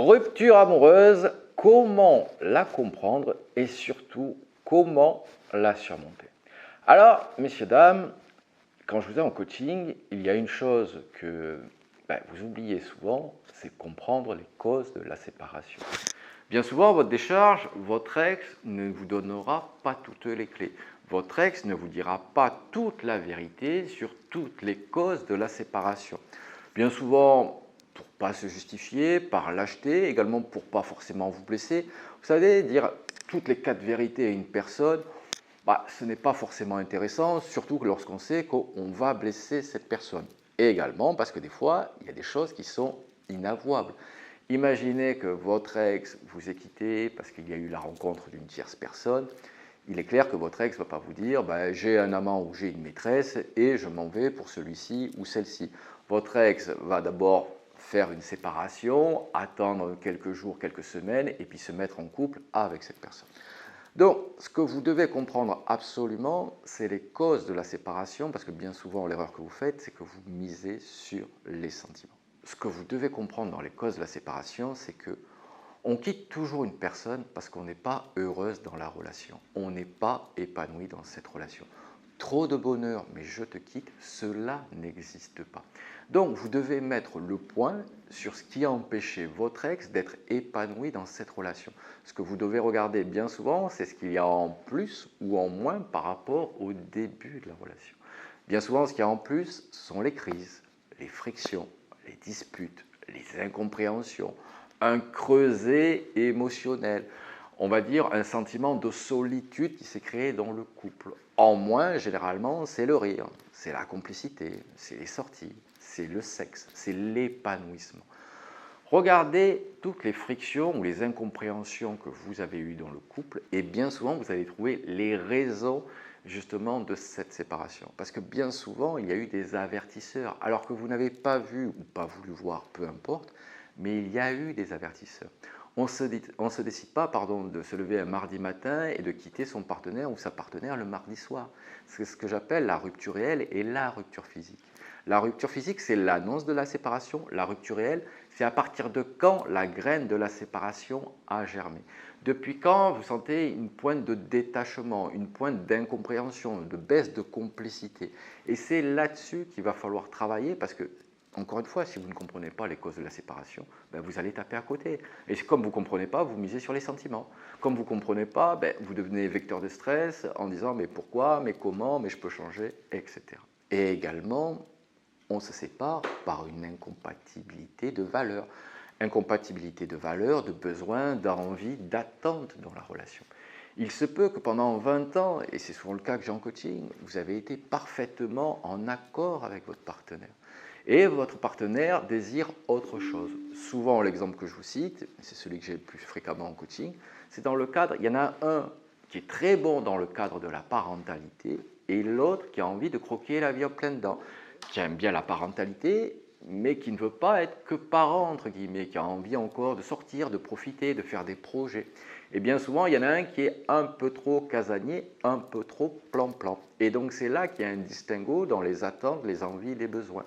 Rupture amoureuse, comment la comprendre et surtout comment la surmonter? Alors, messieurs, dames, quand je vous ai en coaching, il y a une chose que vous oubliez souvent, c'est comprendre les causes de la séparation. Bien souvent, votre décharge, votre ex ne vous donnera pas toutes les clés. Votre ex ne vous dira pas toute la vérité sur toutes les causes de la séparation. Bien souvent, pour ne pas se justifier, par lâcheté, également pour ne pas forcément vous blesser. Vous savez, dire toutes les quatre vérités à une personne, ce n'est pas forcément intéressant, surtout lorsqu'on sait qu'on va blesser cette personne. Et également parce que des fois, il y a des choses qui sont inavouables. Imaginez que votre ex vous ait quitté parce qu'il y a eu la rencontre d'une tierce personne. Il est clair que votre ex ne va pas vous dire j'ai un amant ou j'ai une maîtresse et je m'en vais pour celui-ci ou celle-ci. Votre ex va d'abord faire une séparation, attendre quelques jours, quelques semaines et puis se mettre en couple avec cette personne. Donc, ce que vous devez comprendre absolument, c'est les causes de la séparation, parce que bien souvent, l'erreur que vous faites, c'est que vous misez sur les sentiments. Ce que vous devez comprendre dans les causes de la séparation, c'est que on quitte toujours une personne parce qu'on n'est pas heureuse dans la relation. On n'est pas épanoui dans cette relation. Trop de bonheur, mais je te quitte, cela n'existe pas. Donc, vous devez mettre le point sur ce qui a empêché votre ex d'être épanoui dans cette relation. Ce que vous devez regarder bien souvent, c'est ce qu'il y a en plus ou en moins par rapport au début de la relation. Bien souvent, ce qu'il y a en plus, ce sont les crises, les frictions, les disputes, les incompréhensions, un creuset émotionnel, on va dire un sentiment de solitude qui s'est créé dans le couple. En moins, généralement, c'est le rire, c'est la complicité, c'est les sorties, c'est le sexe, c'est l'épanouissement. Regardez toutes les frictions ou les incompréhensions que vous avez eues dans le couple et bien souvent, vous allez trouver les raisons justement de cette séparation. Parce que bien souvent, il y a eu des avertisseurs, alors que vous n'avez pas vu ou pas voulu voir, peu importe, mais il y a eu des avertisseurs. On ne se décide pas de se lever un mardi matin et de quitter son partenaire ou sa partenaire le mardi soir. C'est ce que j'appelle la rupture réelle et la rupture physique. La rupture physique, c'est l'annonce de la séparation. La rupture réelle, c'est à partir de quand la graine de la séparation a germé. Depuis quand vous sentez une pointe de détachement, une pointe d'incompréhension, de baisse de complicité. Et c'est là-dessus qu'il va falloir travailler parce que encore une fois, si vous ne comprenez pas les causes de la séparation, vous allez taper à côté. Et comme vous ne comprenez pas, vous misez sur les sentiments. Comme vous ne comprenez pas, vous devenez vecteur de stress en disant mais pourquoi, mais comment, mais je peux changer, etc. Et également, on se sépare par une incompatibilité de valeurs. Incompatibilité de valeurs, de besoins, d'envie, d'attente dans la relation. Il se peut que pendant 20 ans, et c'est souvent le cas que j'ai en coaching, vous avez été parfaitement en accord avec votre partenaire. Et votre partenaire désire autre chose. Souvent, l'exemple que je vous cite, c'est celui que j'ai le plus fréquemment en coaching, c'est dans le cadre, il y en a un qui est très bon dans le cadre de la parentalité et l'autre qui a envie de croquer la vie en pleine dents, qui aime bien la parentalité, mais qui ne veut pas être que parent, entre guillemets, qui a envie encore de sortir, de profiter, de faire des projets. Et bien souvent, il y en a un qui est un peu trop casanier, un peu trop plan-plan. Et donc, c'est là qu'il y a un distinguo dans les attentes, les envies, les besoins.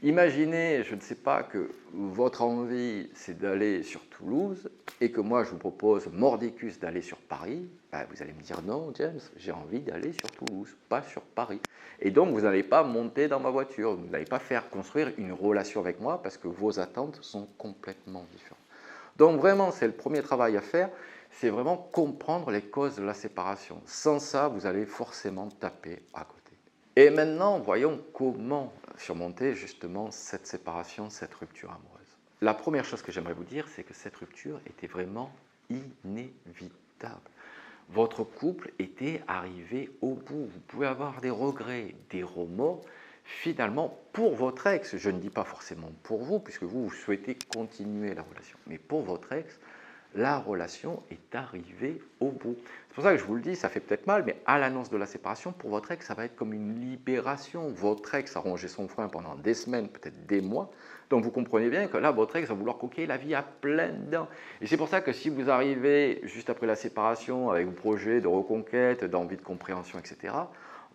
Imaginez, je ne sais pas, que votre envie, c'est d'aller sur Toulouse et que moi, je vous propose mordicus d'aller sur Paris. Vous allez me dire non, James, j'ai envie d'aller sur Toulouse, pas sur Paris. Et donc, vous n'allez pas monter dans ma voiture, vous n'allez pas faire construire une relation avec moi parce que vos attentes sont complètement différentes. Donc, vraiment, c'est le premier travail à faire, c'est vraiment comprendre les causes de la séparation. Sans ça, vous allez forcément taper à côté. Et maintenant, voyons comment surmonter justement cette séparation, cette rupture amoureuse. La première chose que j'aimerais vous dire, c'est que cette rupture était vraiment inévitable. Votre couple était arrivé au bout. Vous pouvez avoir des regrets, des remords, finalement pour votre ex. Je ne dis pas forcément pour vous, puisque vous souhaitez continuer la relation. Mais pour votre ex, la relation est arrivée au bout. C'est pour ça que je vous le dis, ça fait peut-être mal, mais à l'annonce de la séparation, pour votre ex, ça va être comme une libération. Votre ex a rongé son frein pendant des semaines, peut-être des mois. Donc vous comprenez bien que là, votre ex va vouloir coquer la vie à pleines dents. Et c'est pour ça que si vous arrivez juste après la séparation avec vos projets de reconquête, d'envie de compréhension, etc.,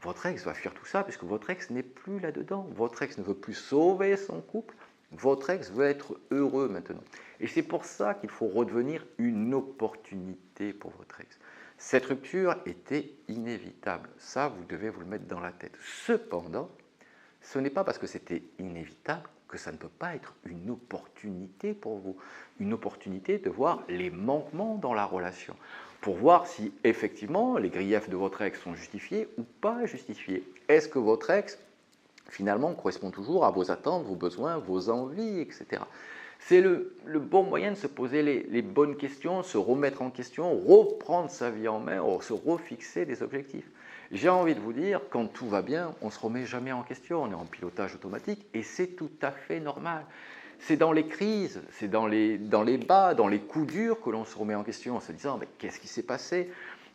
votre ex va fuir tout ça puisque votre ex n'est plus là-dedans. Votre ex ne veut plus sauver son couple, Votre ex veut être heureux maintenant. Et c'est pour ça qu'il faut redevenir une opportunité pour votre ex. Cette rupture était inévitable. Ça, vous devez vous le mettre dans la tête. Cependant, ce n'est pas parce que c'était inévitable que ça ne peut pas être une opportunité pour vous. Une opportunité de voir les manquements dans la relation, pour voir si effectivement les griefs de votre ex sont justifiés ou pas justifiés. Est-ce que votre ex, finalement, correspond toujours à vos attentes, vos besoins, vos envies, etc. C'est le bon moyen de se poser les bonnes questions, se remettre en question, reprendre sa vie en main, se refixer des objectifs. J'ai envie de vous dire, quand tout va bien, on ne se remet jamais en question, on est en pilotage automatique et c'est tout à fait normal. C'est dans les crises, c'est dans les bas, dans les coups durs que l'on se remet en question en se disant mais qu'est-ce qui s'est passé?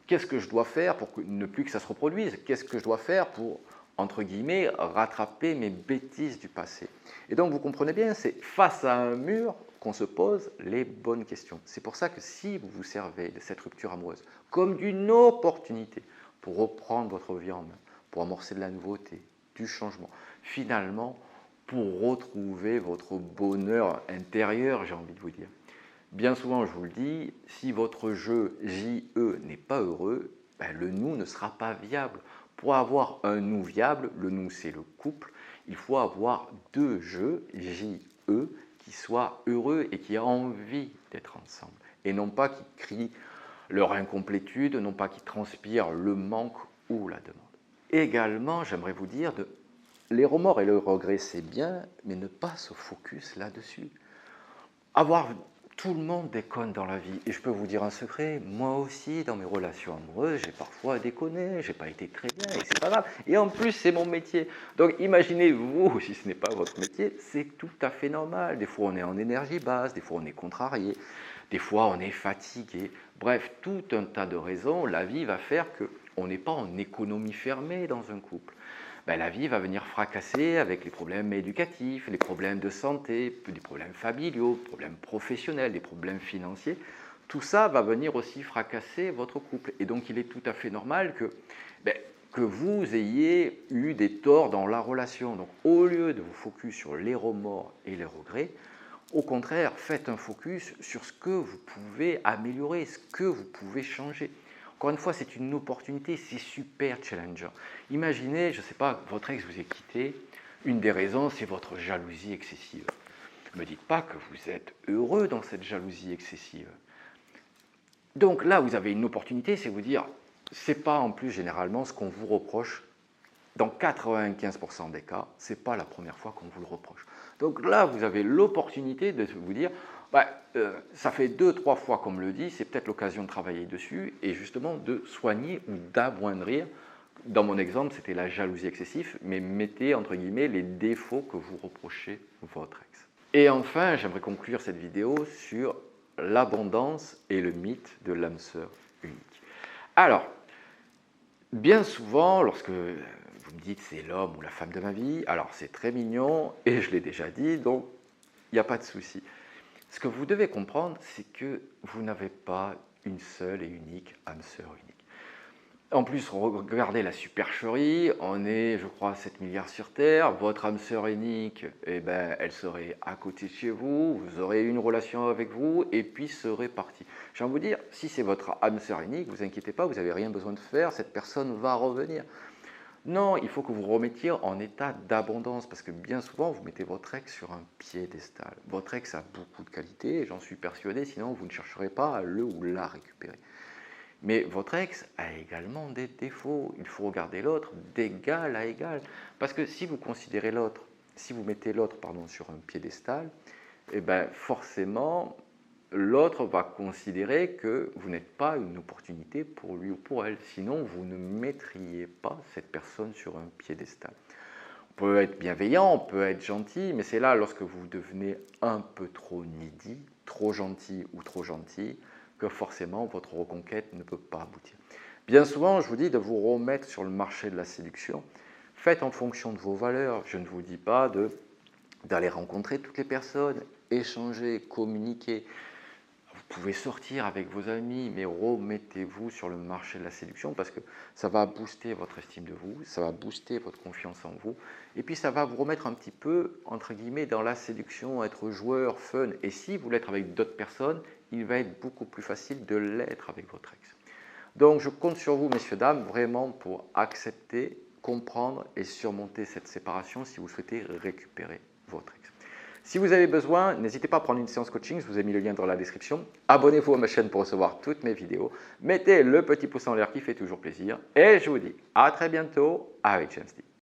Qu'est-ce que je dois faire pour ne plus que ça se reproduise? Qu'est-ce que je dois faire pour, entre guillemets, rattraper mes bêtises du passé? Et donc vous comprenez bien, c'est face à un mur qu'on se pose les bonnes questions. C'est pour ça que si vous vous servez de cette rupture amoureuse comme d'une opportunité pour reprendre votre vie en main, pour amorcer de la nouveauté, du changement, finalement, pour retrouver votre bonheur intérieur, j'ai envie de vous dire. Bien souvent, je vous le dis, si votre jeu JE n'est pas heureux, ben le nous ne sera pas viable. Pour avoir un nous viable, le nous c'est le couple, il faut avoir deux jeux JE qui soient heureux et qui aient envie d'être ensemble. Et non pas qui crient leur incomplétude, non pas qui transpirent le manque ou la demande. Également, j'aimerais vous dire, les remords et le regret c'est bien, mais ne pas se focus là-dessus. Tout le monde déconne dans la vie. Et je peux vous dire un secret, moi aussi, dans mes relations amoureuses, j'ai parfois déconné, j'ai pas été très bien, et c'est pas grave. Et en plus, c'est mon métier. Donc imaginez-vous, si ce n'est pas votre métier, c'est tout à fait normal. Des fois, on est en énergie basse, des fois, on est contrarié, des fois, on est fatigué. Bref, tout un tas de raisons. La vie va faire qu'on n'est pas en économie fermée dans un couple. Ben, la vie va venir fracasser avec les problèmes éducatifs, les problèmes de santé, des problèmes familiaux, des problèmes professionnels, des problèmes financiers. Tout ça va venir aussi fracasser votre couple. Et donc, il est tout à fait normal que vous ayez eu des torts dans la relation. Donc, au lieu de vous focus sur les remords et les regrets, au contraire, faites un focus sur ce que vous pouvez améliorer, ce que vous pouvez changer. Encore une fois, c'est une opportunité, c'est super challengeant. Imaginez, je ne sais pas, votre ex vous est quitté, une des raisons, c'est votre jalousie excessive. Ne me dites pas que vous êtes heureux dans cette jalousie excessive. Donc là, vous avez une opportunité, c'est vous dire, c'est pas en plus généralement ce qu'on vous reproche. Dans 95% des cas, ce n'est pas la première fois qu'on vous le reproche. Donc là, vous avez l'opportunité de vous dire, ça fait 2-3 fois qu'on me le dit, c'est peut-être l'occasion de travailler dessus et justement de soigner ou d'amoindrir. Dans mon exemple, c'était la jalousie excessive, mais mettez entre guillemets les défauts que vous reprochez votre ex. Et enfin, j'aimerais conclure cette vidéo sur l'abondance et le mythe de l'âme sœur unique. Alors, bien souvent, lorsque vous me dites c'est l'homme ou la femme de ma vie, alors c'est très mignon et je l'ai déjà dit, donc il n'y a pas de souci. Ce que vous devez comprendre, c'est que vous n'avez pas une seule et unique âme sœur unique. En plus, regardez la supercherie, on est, je crois, 7 milliards sur Terre, votre âme sœur unique, elle serait à côté de chez vous, vous aurez une relation avec vous, et puis serait partie. J'ai envie de vous dire, si c'est votre âme sœur unique, vous inquiétez pas, vous n'avez rien besoin de faire, cette personne va revenir. Non, il faut que vous remettiez en état d'abondance, parce que bien souvent, vous mettez votre ex sur un piédestal. Votre ex a beaucoup de qualités, et j'en suis persuadé, sinon vous ne chercherez pas à le ou la récupérer. Mais votre ex a également des défauts. Il faut regarder l'autre d'égal à égal. Parce que si vous considérez l'autre, si vous mettez l'autre sur un piédestal, forcément, l'autre va considérer que vous n'êtes pas une opportunité pour lui ou pour elle. Sinon, vous ne mettriez pas cette personne sur un piédestal. On peut être bienveillant, on peut être gentil, mais c'est là, lorsque vous devenez un peu trop needy, trop gentil ou trop gentil, que forcément votre reconquête ne peut pas aboutir. Bien souvent, je vous dis de vous remettre sur le marché de la séduction. Faites en fonction de vos valeurs. Je ne vous dis pas d'aller rencontrer toutes les personnes, échanger, communiquer. Vous pouvez sortir avec vos amis, mais remettez-vous sur le marché de la séduction parce que ça va booster votre estime de vous, ça va booster votre confiance en vous, et puis ça va vous remettre un petit peu, entre guillemets, dans la séduction, être joueur, fun. Et si vous l'êtes avec d'autres personnes, il va être beaucoup plus facile de l'être avec votre ex. Donc je compte sur vous, messieurs, dames, vraiment pour accepter, comprendre et surmonter cette séparation si vous souhaitez récupérer votre ex. Si vous avez besoin, n'hésitez pas à prendre une séance coaching, je vous ai mis le lien dans la description. Abonnez-vous à ma chaîne pour recevoir toutes mes vidéos. Mettez le petit pouce en l'air qui fait toujours plaisir. Et je vous dis à très bientôt avec James Lee.